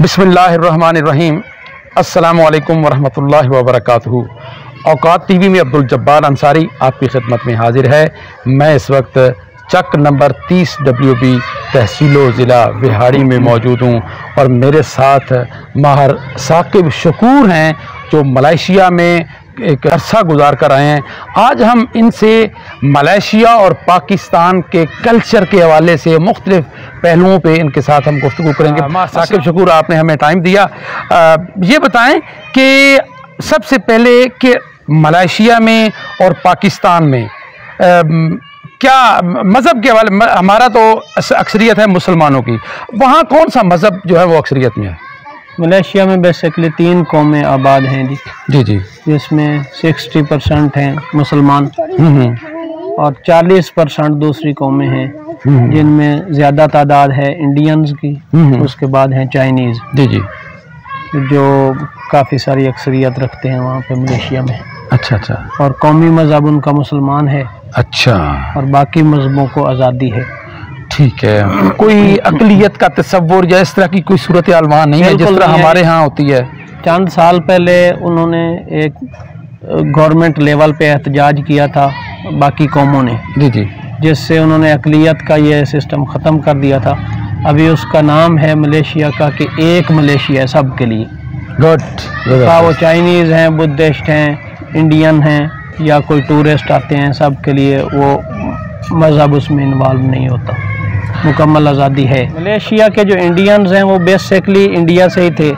बिस्मिल्लाहिर्रहमानिर्रहीम। अस्सलामु अलैकुम वरहमतुल्लाहि वबरकातुहू। औकात टीवी में अब्दुल जब्बार अंसारी आपकी खिदमत में हाजिर है। मैं इस वक्त चक नंबर 30 WB तहसीलो ज़िला बिहाड़ी में मौजूद हूँ और मेरे साथ माहर साकिब शकूर हैं जो मलेशिया में एक अरसा गुजार कर आए हैं। आज हम इनसे मलेशिया और पाकिस्तान के कल्चर के हवाले से मुख्तलिफ पहलुओं पे इनके साथ हम गुफ्तगू करेंगे। साकिब शकूर, आपने हमें टाइम दिया। ये बताएं कि सबसे पहले कि मलेशिया में और पाकिस्तान में क्या मज़हब के हवाले, हमारा तो अक्सरियत है मुसलमानों की, वहाँ कौन सा मज़हब जो है वो अक्सरियत में है? मलेशिया में बेसिकली 3 कौमें आबाद हैं जी जी, जिसमें 60% हैं मुसलमान और 40% दूसरी कौमें हैं जिनमें ज़्यादा तादाद है इंडियंस की, उसके बाद हैं चाइनीज़ जी, जो काफ़ी सारी अक्सरियत रखते हैं वहाँ पे मलेशिया में। अच्छा। और कौमी मज़हब उनका मुसलमान है। अच्छा। और बाकी मज़हबों को आज़ादी है। ठीक है। कोई अक़लियत का तस्वुर या इस तरह की कोई सूरत हाल वहाँ नहीं है जिस तरह हमारे यहाँ होती है? चंद साल पहले उन्होंने एक गवर्नमेंट लेवल पे एहतजाज किया था बाकी कौमों ने जी, जिससे उन्होंने अक़लियत का ये सिस्टम ख़त्म कर दिया था। अभी उसका नाम है मलेशिया का कि एक मलेशिया है सब के लिए। गुड। वो चाइनीज़ हैं, बुद्धिस्ट हैं, इंडियन हैं या कोई टूरिस्ट आते हैं, सब के लिए वो मज़हब उसमें इन्वॉल्व नहीं होता, मुकम्मल आज़ादी है। मलेशिया के जो इंडियंस हैं वो बेसिकली इंडिया से ही थे,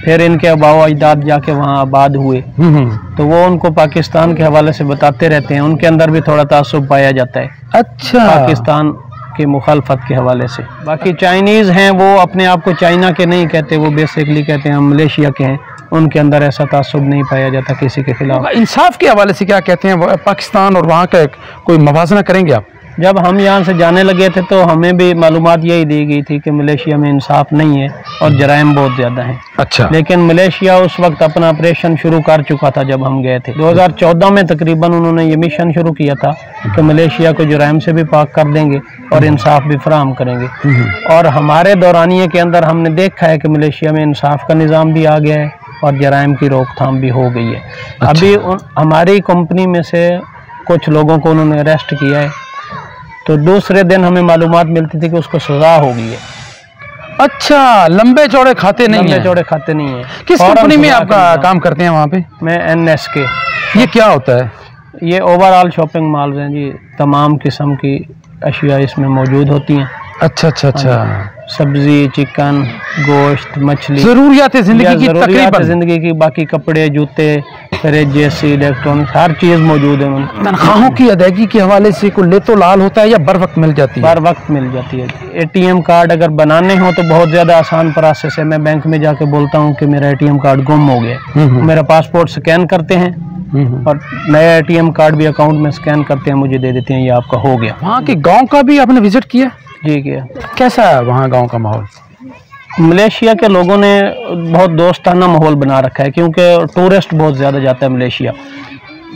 फिर इनके आबाओ अजदाद जाके वहाँ आबाद हुए, तो वो उनको पाकिस्तान के हवाले से बताते रहते हैं। उनके अंदर भी थोड़ा तासुब पाया जाता है। अच्छा। पाकिस्तान के मुखालफत के हवाले से। बाकी चाइनीज़ हैं वो अपने आप को चाइना के नहीं कहते, वो बेसिकली कहते हैं हम मलेशिया के हैं। उनके अंदर ऐसा तासुब नहीं पाया जाता किसी के खिलाफ। इंसाफ के हवाले से क्या कहते हैं पाकिस्तान और वहाँ का कोई मवाजना करेंगे आप? जब हम यहाँ से जाने लगे थे तो हमें भी मालूमात यही दी गई थी कि मलेशिया में इंसाफ नहीं है और जराइम बहुत ज़्यादा हैं। अच्छा। लेकिन मलेशिया उस वक्त अपना ऑपरेशन शुरू कर चुका था जब हम गए थे। 2014 में तकरीबन उन्होंने ये मिशन शुरू किया था कि मलेशिया को जराइम से भी पाक कर देंगे और इंसाफ भी फराहम करेंगे। और हमारे दौरानिए के अंदर हमने देखा है कि मलेशिया में इंसाफ का निज़ाम भी आ गया है और जराइम की रोकथाम भी हो गई है। अच्छा। अभी हमारी कंपनी में से कुछ लोगों को उन्होंने अरेस्ट किया है, तो दूसरे दिन हमें मालूमात मिलती थी कि उसको सजा हो गई है। अच्छा, लंबे चौड़े खाते नहीं हैं? लंबे चौड़े खाते नहीं है। किस कंपनी में आप काम करते हैं वहाँ पे? मैं NSK। ये क्या होता है? ये ओवरऑल शॉपिंग मॉल्स हैं जी, तमाम किस्म की अशिया इसमें मौजूद होती हैं। अच्छा। सब्जी, चिकन, गोश्त, मछली, ज़रूरियात ज़िंदगी की, बाकी कपड़े, जूते, फ्रिज, AC, इलेक्ट्रॉनिक्स, हर चीज़ मौजूद है। तनख्वाहों की अदायगी के हवाले से कोई ले तो लाल होता है या बर वक्त मिल जाती है? बर वक्त मिल जाती है। ATM कार्ड अगर बनाने हो तो बहुत ज़्यादा आसान प्रोसेस है। मैं बैंक में जाके बोलता हूँ कि मेरा ATM कार्ड गुम हो गया, मेरा पासपोर्ट स्कैन करते हैं और नया ATM कार्ड भी अकाउंट में स्कैन करते हैं, मुझे दे देते हैं ये आपका हो गया। वहाँ के गाँव का भी आपने विजिट किया? जी किया। कैसा है वहाँ गांव का माहौल? मलेशिया के लोगों ने बहुत दोस्ताना माहौल बना रखा है क्योंकि टूरिस्ट बहुत ज़्यादा जाता है मलेशिया।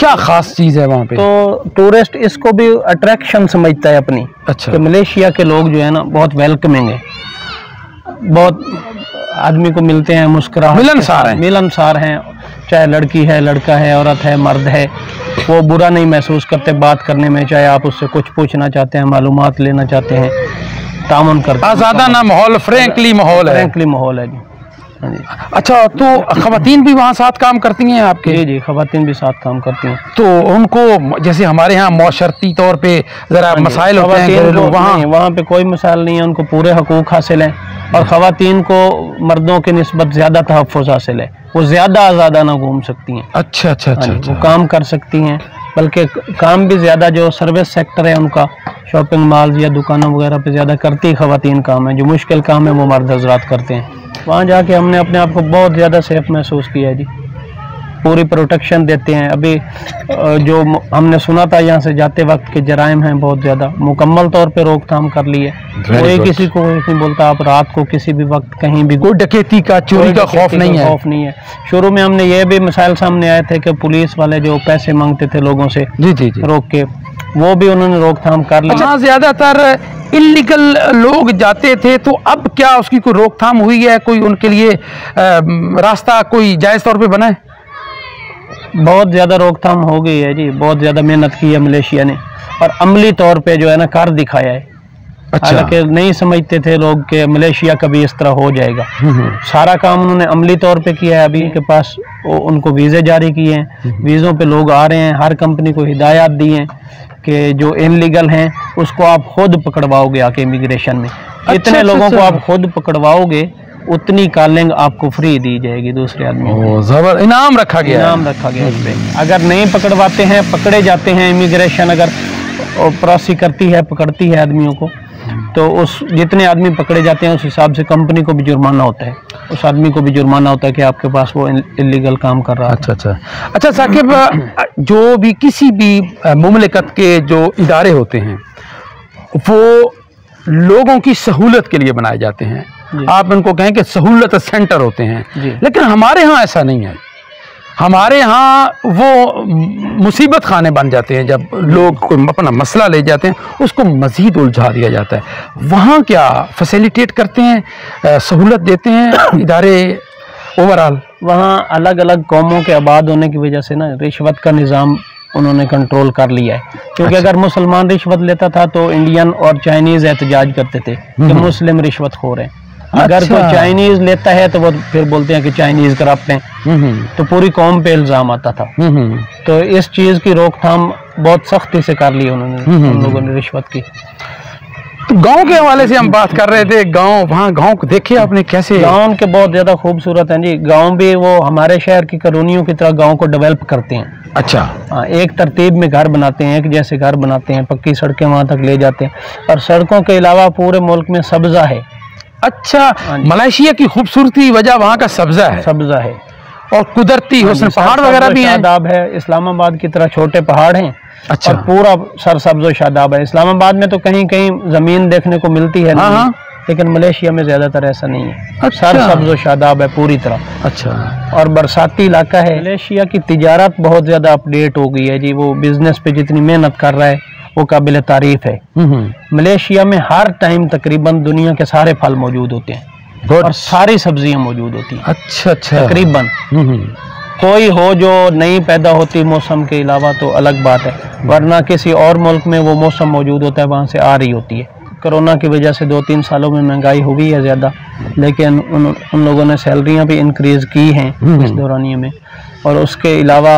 क्या ख़ास चीज़ है वहाँ पे? तो टूरिस्ट इसको भी अट्रैक्शन समझता है अपनी। अच्छा। कि मलेशिया के लोग जो है ना बहुत वेलकमिंग है, बहुत आदमी को मिलते हैं, मुस्कुराहट, मिलनसार हैं, चाहे लड़की है, लड़का है, औरत है, मर्द है, वो बुरा नहीं महसूस करते बात करने में। चाहे आप उससे कुछ पूछना चाहते हैं, मालूमात लेना चाहते हैं, तामुन करते हैं। आज़ादाना माहौल, फ्रेंकली माहौल है जी। अच्छा, तो ख़वातीन भी वहाँ साथ काम करती हैं आपके? जी, ख़वातीन भी साथ काम करती हैं। तो उनको जैसे हमारे यहाँ मौशरती तौर पे ज़रा मसाइल होते हैं, वहाँ पे कोई मसाइल नहीं है, उनको पूरे हकूक़ हासिल हैं और ख़वातीन को मर्दों के निस्बत ज़्यादा तहफ़्फ़ुज़ हासिल है, वो ज़्यादा आज़ादाना घूम सकती हैं। अच्छा। वो काम कर सकती हैं, बल्कि काम भी ज़्यादा जो सर्विस सेक्टर है उनका, शॉपिंग मॉल्स या दुकानों वगैरह पे ज़्यादा करती ख़वातीन काम है। जो मुश्किल काम है वो मर्द हज़रात करते हैं। वहाँ जाके हमने अपने आप को बहुत ज़्यादा सेफ महसूस किया है जी, पूरी प्रोटेक्शन देते हैं। अभी जो हमने सुना था यहाँ से जाते वक्त के जराइम हैं बहुत ज़्यादा, मुकम्मल तौर पे रोकथाम कर ली है। कोई किसी को नहीं बोलता, आप रात को किसी भी वक्त कहीं भी, कोई डकैती का, चोरी का खौफ नहीं है। शुरू में हमने ये भी मसाइल सामने आए थे कि पुलिस वाले जो पैसे मांगते थे लोगों से जी रोक के, वो भी उन्होंने रोकथाम कर ली। हाँ, ज़्यादातर इल्लीगल लोग जाते थे, तो अब क्या उसकी कोई रोकथाम हुई है? कोई उनके लिए रास्ता कोई जायज़ तौर पे बना है? बहुत ज़्यादा रोकथाम हो गई है जी, बहुत ज़्यादा मेहनत की है मलेशिया ने, और अमली तौर पे जो है ना कर दिखाया है। अच्छा। हालांकि नहीं समझते थे लोग कि मलेशिया कभी इस तरह हो जाएगा। सारा काम उन्होंने अमली तौर पे किया है। अभी के पास उनको वीज़े जारी किए हैं, वीज़ों पे लोग आ रहे हैं। हर कंपनी को हिदायत दी हैं कि जो इनलीगल हैं उसको आप खुद पकड़वाओगे आके इमिग्रेशन में। इतने लोगों को आप खुद पकड़वाओगे उतनी कॉलिंग आपको फ्री दी जाएगी दूसरे आदमी को। जबर इनाम रखा गया, इनाम रखा गया इस पे। अगर नहीं पकड़वाते हैं, पकड़े जाते हैं, इमिग्रेशन अगर प्रोसी करती है, पकड़ती है आदमियों को, तो उस जितने आदमी पकड़े जाते हैं उस हिसाब से कंपनी को भी जुर्माना होता है, उस आदमी को भी जुर्माना होता है कि आपके पास वो इल्लीगल काम कर रहा है। अच्छा साकिब, जो भी किसी भी मुमलिकत के जो इदारे होते हैं वो लोगों की सहूलत के लिए बनाए जाते हैं। आप इनको कहें कि सहूलत सेंटर होते हैं, लेकिन हमारे यहाँ ऐसा नहीं है। हमारे यहाँ वो मुसीबत खाने बन जाते हैं। जब लोग कोई अपना मसला ले जाते हैं उसको मज़ीद उलझा दिया जाता है। वहाँ क्या फैसिलिटेट करते हैं, सहूलत देते हैं इदारे ओवरऑल? वहाँ अलग अलग कौमों के आबाद होने की वजह से ना रिश्वत का निज़ाम उन्होंने कंट्रोल कर लिया है। क्योंकि अगर मुसलमान रिश्वत लेता था तो इंडियन और चाइनीज़ एहतजाज करते थे कि मुस्लिम रिश्वतखोर हैं। अगर कोई चाइनीज़ लेता है तो वो फिर बोलते हैं कि चाइनीज़ करप्ट हैं, तो पूरी कौम पे इल्ज़ाम आता था। तो इस चीज़ की रोकथाम बहुत सख्ती से कर ली उन्होंने, उन लोगों ने रिश्वत की। तो गांव के हवाले से हम बात कर रहे थे। गांव, वहाँ गांव को देखे आपने कैसे? गांव के बहुत ज़्यादा खूबसूरत हैं जी। गांव भी वो हमारे शहर की कॉलोनियों की तरह गांव को डेवलप करते हैं। अच्छा। हाँ, एक तरतीब में घर बनाते हैं, एक जैसे घर बनाते हैं, पक्की सड़कें वहाँ तक ले जाते हैं, और सड़कों के अलावा पूरे मुल्क में सब्ज़ा है। अच्छा, मलेशिया की खूबसूरती वजह वहाँ का सब्ज़ा है। सब्ज़ा है और कुदरती हुस्न, पहाड़ वगैरह भी हैं। शादाब है, इस्लामाबाद की तरह छोटे पहाड़ हैं। अच्छा। और पूरा सरसब्ज़ शादाब है। इस्लामाबाद में तो कहीं कहीं ज़मीन देखने को मिलती है, लेकिन मलेशिया में ज़्यादातर ऐसा नहीं है। अच्छा। सरसब्ज़ शादाब है पूरी तरह। अच्छा। और बरसाती इलाका है। मलेशिया की तिजारत बहुत ज़्यादा अपडेट हो गई है जी। वो बिज़नेस पे जितनी मेहनत कर रहा है वो काबिल तारीफ है। मलेशिया में हर टाइम तकरीबन दुनिया के सारे फल मौजूद होते हैं और सारी सब्जियां मौजूद होती हैं। अच्छा अच्छा। तकरीबन कोई हो जो नहीं पैदा होती मौसम के अलावा तो अलग बात है, वरना किसी और मुल्क में वो मौसम मौजूद होता है, वहाँ से आ रही होती है। कोरोना की वजह से 2-3 सालों में महंगाई हो गई है ज़्यादा, लेकिन उन लोगों ने सैलरियाँ भी इंक्रीज़ की हैं इस दौरानिए में। और उसके अलावा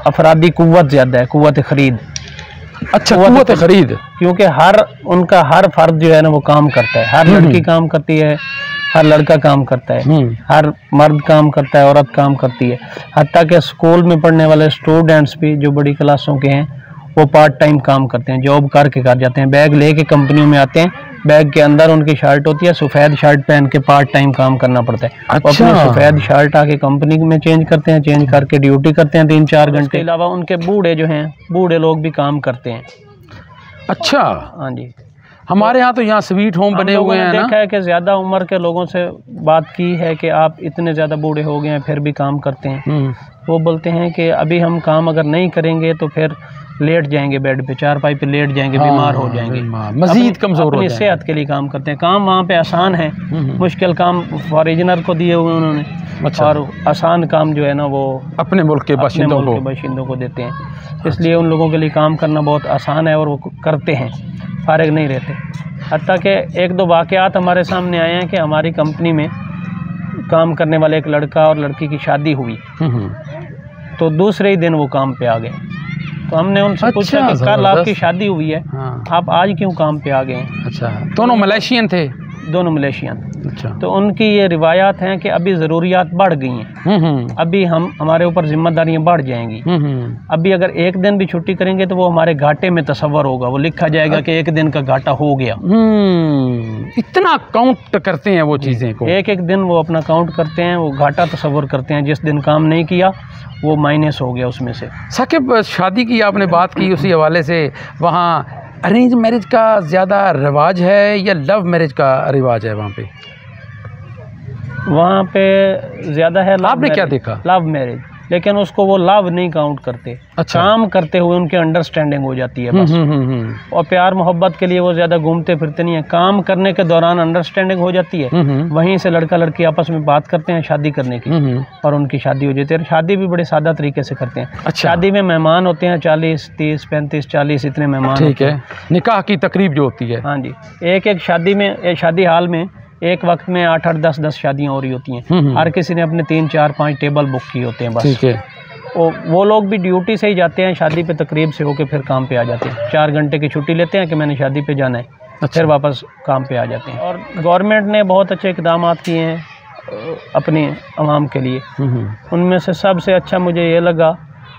अफरादी कुव्वत ज़्यादा है, कुव्वत ख़रीद। अच्छा, कुव्वत ख़रीद, क्योंकि उनका हर फर्द जो है ना वो काम करता है। हर लड़की काम करती है, हर लड़का काम करता है, हर मर्द काम करता है, औरत काम करती है। हत्ता कि स्कूल में पढ़ने वाले स्टूडेंट्स भी जो बड़ी क्लासों के हैं वो पार्ट टाइम काम करते हैं, जॉब करके कर जाते हैं। बैग लेके कंपनियों में आते हैं, बैग के अंदर उनकी शर्ट होती है, सफ़ेद शर्ट पहन के पार्ट टाइम काम करना पड़ता है। अच्छा। अपनी सफ़ेद शर्ट आके कंपनी में चेंज करते हैं, चेंज करके ड्यूटी करते हैं 3-4 घंटे। के अलावा उनके बूढ़े जो हैं, बूढ़े लोग भी काम करते हैं। अच्छा। हाँ जी। हमारे यहाँ तो यहाँ स्वीट होम बने हुए हैं। देखा है कि ज़्यादा उम्र के लोगों से बात की है कि आप इतने ज़्यादा बूढ़े हो गए हैं फिर भी काम करते हैं। वो बोलते हैं कि अभी हम काम अगर नहीं करेंगे तो फिर लेट जाएंगे, बेड पे, चारपाई पे लेट जाएंगे, बीमार हो जाएंगे, मजीद कमज़ोर हो जाएंगे। सेहत के लिए काम करते हैं। काम वहाँ पे आसान है, मुश्किल काम फॉरेनर को दिए हुए उन्होंने। अच्छा। और आसान काम जो है ना वो अपने मुल्क के बाशिंदों को देते हैं। इसलिए उन लोगों के लिए काम करना बहुत आसान है और वो करते हैं, फारिग नहीं रहते। हत्ता कि 1-2 वाक़यात हमारे सामने आए हैं कि हमारी कंपनी में काम करने वाले एक लड़का और लड़की की शादी हुई, तो दूसरे ही दिन वो काम पे आ गए। तो हमने उनसे पूछा कि कल आपकी शादी हुई है, आप आज क्यों काम पे आ गए? अच्छा। दोनों मलेशियन थे? दोनों मलेशियन। अच्छा। तो उनकी ये रिवायात हैं कि अभी ज़रूरियात बढ़ गई हैं, अभी हमारे ऊपर जिम्मेदारियां बढ़ जाएंगी। अभी अगर एक दिन भी छुट्टी करेंगे तो वो हमारे घाटे में तस्वर होगा, वो लिखा जाएगा कि एक दिन का घाटा हो गया। इतना काउंट करते हैं वो चीज़ें को, एक दिन वो अपना काउंट करते हैं, वो घाटा तस्वर करते हैं। जिस दिन काम नहीं किया वो माइनस हो गया उसमें से। साकिब, शादी की आपने बात की, उसी हवाले से वहाँ अरेंज मैरिज का ज़्यादा रिवाज है या लव मैरिज का रिवाज है वहाँ पे? वहाँ पे ज़्यादा है। आपने क्या देखा? Love marriage. लेकिन उसको वो लाभ नहीं काउंट करते। अच्छा। काम करते हुए उनकी अंडरस्टैंडिंग हो जाती है बस। और प्यार मोहब्बत के लिए वो ज़्यादा घूमते फिरते नहीं है, काम करने के दौरान अंडरस्टैंडिंग हो जाती है, वहीं से लड़का लड़की आपस में बात करते हैं शादी करने की, और उनकी शादी हो जाती है। शादी भी बड़े सादा तरीके से करते हैं। अच्छा। शादी में मेहमान होते हैं 40, 30, 35, 40 इतने मेहमान। ठीक है, निकाह की तकरीब जो होती है। हाँ जी, एक शादी में, एक शादी हाल में एक वक्त में 8-8, 10-10 शादियाँ हो रही होती हैं। हर किसी ने अपने 3, 4, 5 टेबल बुक किए होते हैं बस। ठीक है। वो लोग भी ड्यूटी से ही जाते हैं, शादी पे तकरीब से होके फिर काम पे आ जाते हैं। 4 घंटे की छुट्टी लेते हैं कि मैंने शादी पे जाना है। अच्छा। फिर वापस काम पे आ जाते हैं। और गवर्नमेंट ने बहुत अच्छे इक़दाम किए हैं अपनी आवाम के लिए। उनमें से सबसे अच्छा मुझे ये लगा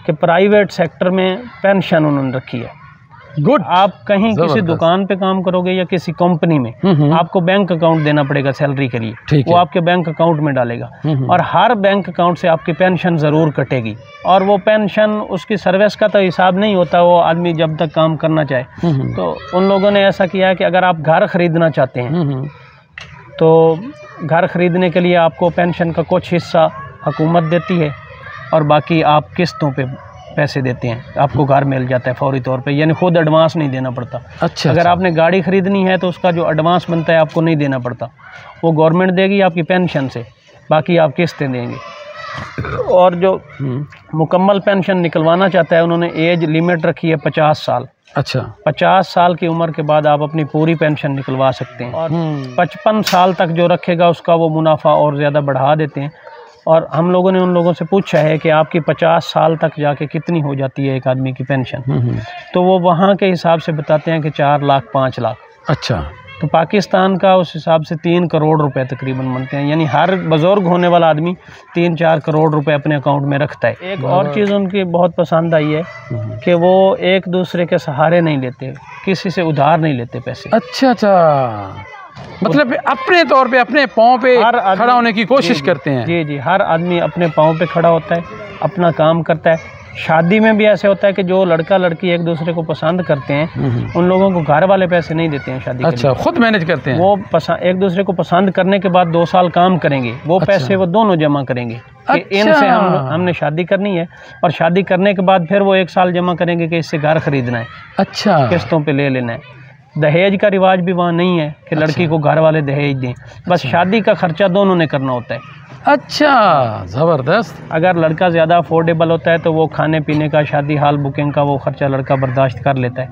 कि प्राइवेट सेक्टर में पेंशन उन्होंने रखी है। गुड। आप कहीं किसी दुकान पे काम करोगे या किसी कंपनी में, आपको बैंक अकाउंट देना पड़ेगा सैलरी के लिए, वो आपके बैंक अकाउंट में डालेगा, और हर बैंक अकाउंट से आपकी पेंशन ज़रूर कटेगी। और वो पेंशन, उसकी सर्विस का तो हिसाब नहीं होता, वो आदमी जब तक काम करना चाहे। तो उन लोगों ने ऐसा किया है कि अगर आप घर ख़रीदना चाहते हैं तो घर ख़रीदने के लिए आपको पेंशन का कुछ हिस्सा हुकूमत देती है और बाकी आप किस्तों पे पैसे देते हैं, आपको घर मिल जाता है फौरी तौर पे, यानी खुद एडवांस नहीं देना पड़ता। अच्छा। अगर आपने गाड़ी ख़रीदनी है तो उसका जो एडवांस बनता है आपको नहीं देना पड़ता, वो गवर्नमेंट देगी आपकी पेंशन से, बाकी आप किस्तें देंगे। और जो मुकम्मल पेंशन निकलवाना चाहता है, उन्होंने एज लिमिट रखी है 50 साल। अच्छा। 50 साल की उम्र के बाद आप अपनी पूरी पेंशन निकलवा सकते हैं। और 55 साल तक जो रखेगा उसका वो मुनाफा और ज़्यादा बढ़ा देते हैं। और हम लोगों ने उन लोगों से पूछा है कि आपकी 50 साल तक जाके कितनी हो जाती है एक आदमी की पेंशन, तो वो वहाँ के हिसाब से बताते हैं कि 4 लाख 5 लाख। अच्छा। तो पाकिस्तान का उस हिसाब से 3 करोड़ रुपए तकरीबन बनते हैं, यानी हर बुजुर्ग होने वाला आदमी 3-4 करोड़ रुपए अपने अकाउंट में रखता है। एक और चीज़ उनकी बहुत पसंद आई है कि वो एक दूसरे के सहारे नहीं लेते, किसी से उधार नहीं लेते पैसे। अच्छा अच्छा, मतलब अपने तौर पे अपने पाँव पे खड़ा होने की कोशिश करते हैं। जी जी, हर आदमी अपने पाँव पे खड़ा होता है, अपना काम करता है। शादी में भी ऐसे होता है कि जो लड़का लड़की एक दूसरे को पसंद करते हैं, उन लोगों को घर वाले पैसे नहीं देते हैं शादी के लिए, खुद मैनेज करते हैं। वो एक दूसरे को पसंद करने के बाद 2 साल काम करेंगे, वो पैसे वो दोनों जमा करेंगे कि इनसे हमने शादी करनी है, और शादी करने के बाद फिर वो 1 साल जमा करेंगे कि इससे घर खरीदना है, अच्छा, किस्तों पे ले लेना है। दहेज का रिवाज भी वहाँ नहीं है कि लड़की को घर वाले दहेज दें, बस शादी का खर्चा दोनों ने करना होता है। अच्छा, ज़बरदस्त। अगर लड़का ज़्यादा अफोर्डेबल होता है तो वो खाने पीने का, शादी हाल बुकिंग का वो खर्चा लड़का बर्दाश्त कर लेता है।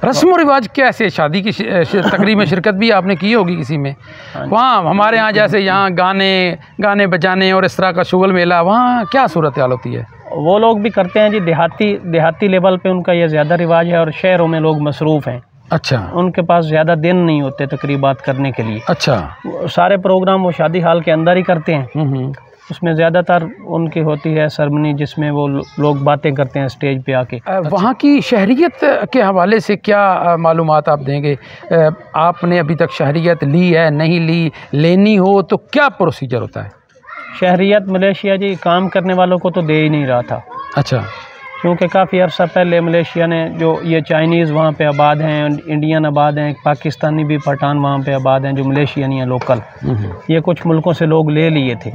रस्म और रिवाज कैसे, शादी की तकरीब में शिरकत भी आपने की होगी किसी में? वहाँ हमारे यहाँ जैसे यहाँ गाने बजाने और इस तरह का शुगल मेला, वहाँ क्या सूरत हाल होती है? वो लोग भी करते हैं जी, देहाती लेवल पे उनका ये ज़्यादा रिवाज है, और शहरों में लोग मसरूफ़ हैं। अच्छा। उनके पास ज़्यादा दिन नहीं होते तकरीबात करने के लिए। अच्छा। सारे प्रोग्राम वो शादी हाल के अंदर ही करते हैं। उसमें ज़्यादातर उनकी होती है सरमनी, जिसमें वो लोग बातें करते हैं स्टेज पे आके। वहाँ की शहरियत के हवाले से क्या मालूमात आप देंगे? आपने अभी तक शहरियत ली है, नहीं ली, लेनी हो तो क्या प्रोसीजर होता है? शहरियत मलेशिया जी काम करने वालों को तो दे ही नहीं रहा था। अच्छा। क्योंकि काफ़ी अर्सा पहले मलेशिया ने, जो ये चाइनीज़ वहाँ पे आबाद हैं, इंडियन आबाद हैं, पाकिस्तानी भी पठान वहाँ पे आबाद हैं जो मलेशियन हैं लोकल, ये कुछ मुल्कों से लोग ले लिए थे।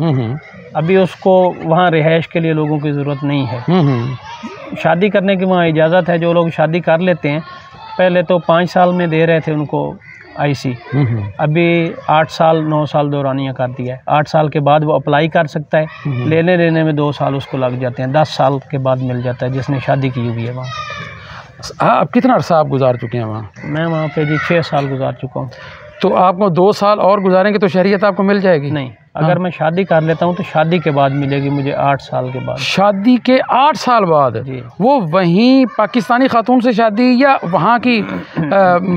अभी उसको वहाँ रिहाइश के लिए लोगों की ज़रूरत नहीं है। शादी करने की वहाँ इजाज़त है, जो लोग शादी कर लेते हैं, पहले तो 5 साल में दे रहे थे उनको आईसी, अभी 8 साल 9 साल दौरानिया कर दिया है। 8 साल के बाद वो अप्लाई कर सकता है, लेने में 2 साल उसको लग जाते हैं, 10 साल के बाद मिल जाता है जिसने शादी की हुई है वहाँ। आप कितना अर्सा आप गुजार चुके हैं वहाँ? मैं वहाँ पे जी 6 साल गुजार चुका हूँ। तो आपको 2 साल और गुजारेंगे तो शहरियत आपको मिल जाएगी? नहीं, अगर मैं शादी कर लेता हूँ तो शादी के बाद मिलेगी मुझे 8 साल के बाद। शादी के 8 साल बाद? जी। वो वहीं पाकिस्तानी खातून से शादी या वहाँ की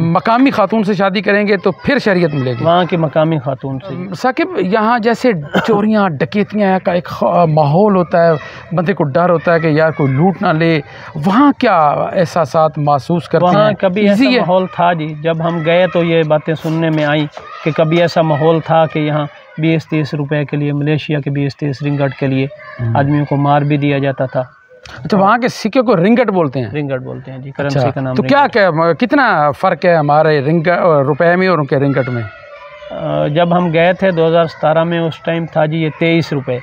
मकामी खातून से शादी करेंगे तो फिर शहरियत मिलेगी? वहाँ की मकामी खातून से। साकिब, यहाँ जैसे चोरियाँ डकैतियाँ का एक माहौल होता है, बंदे को डर होता है कि यार कोई लूट ना ले, वहाँ क्या एहसासात महसूस करते हैं? वहाँ कभी ऐसा माहौल था जी, जब हम गए तो ये बातें सुनने में आई कि कभी ऐसा माहौल था कि यहाँ 20-30 रुपए के लिए, मलेशिया के 20-30 रिंगट के लिए आदमियों को मार भी दिया जाता था। अच्छा, वहाँ के सिक्के को रिंगट बोलते हैं? रिंगट बोलते हैं जी, करेंसी का नाम। तो क्या कितना फ़र्क है हमारे रुपए में और उनके रिंगट में? जब हम गए थे 2017 में, उस टाइम था जी ये 23 रुपये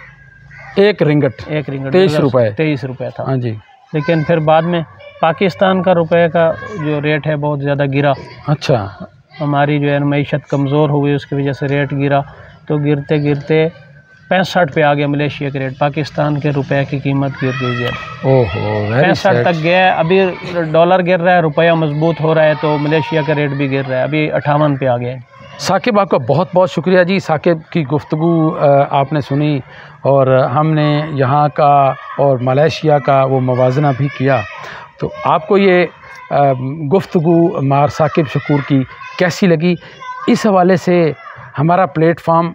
1 रिंगट 23 रुपये 23 रुपये था। हाँ जी। लेकिन फिर बाद में पाकिस्तान का रुपए का जो रेट है बहुत ज़्यादा गिरा। अच्छा। हमारी जो है मईशत कमज़ोर हो गई, उसकी वजह से रेट गिरा, तो गिरते गिरते 65 पे आ गया मलेशिया का रेट। पाकिस्तान के रुपए की कीमत गिर गई ज़्यादा। ओहो, 65 तक गया। अभी डॉलर गिर रहा है, रुपया मजबूत हो रहा है, तो मलेशिया का रेट भी गिर रहा है, अभी 58 पे आ गया है। साकिब, आपका बहुत बहुत शुक्रिया जी। साकिब की गुफ्तगू आपने सुनी और हमने यहाँ का और मलेशिया का वो मवाजना भी किया। तो आपको ये गुफ्तगू मार साकिब शकूर की कैसी लगी, इस हवाले से हमारा प्लेटफॉर्म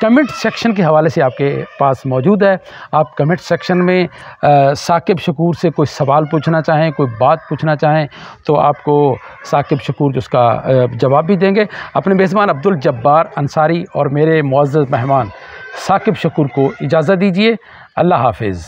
कमेंट सेक्शन के हवाले से आपके पास मौजूद है। आप कमेंट सेक्शन में साकिब शकूर से कोई सवाल पूछना चाहें, कोई बात पूछना चाहें, तो आपको साकिब शकूर उसका जवाब भी देंगे। अपने मेज़बान अब्दुल जब्बार अंसारी और मेरे मुअज़्ज़ज़ मेहमान साकिब शकूर को इजाज़त दीजिए। अल्लाह हाफ़िज़।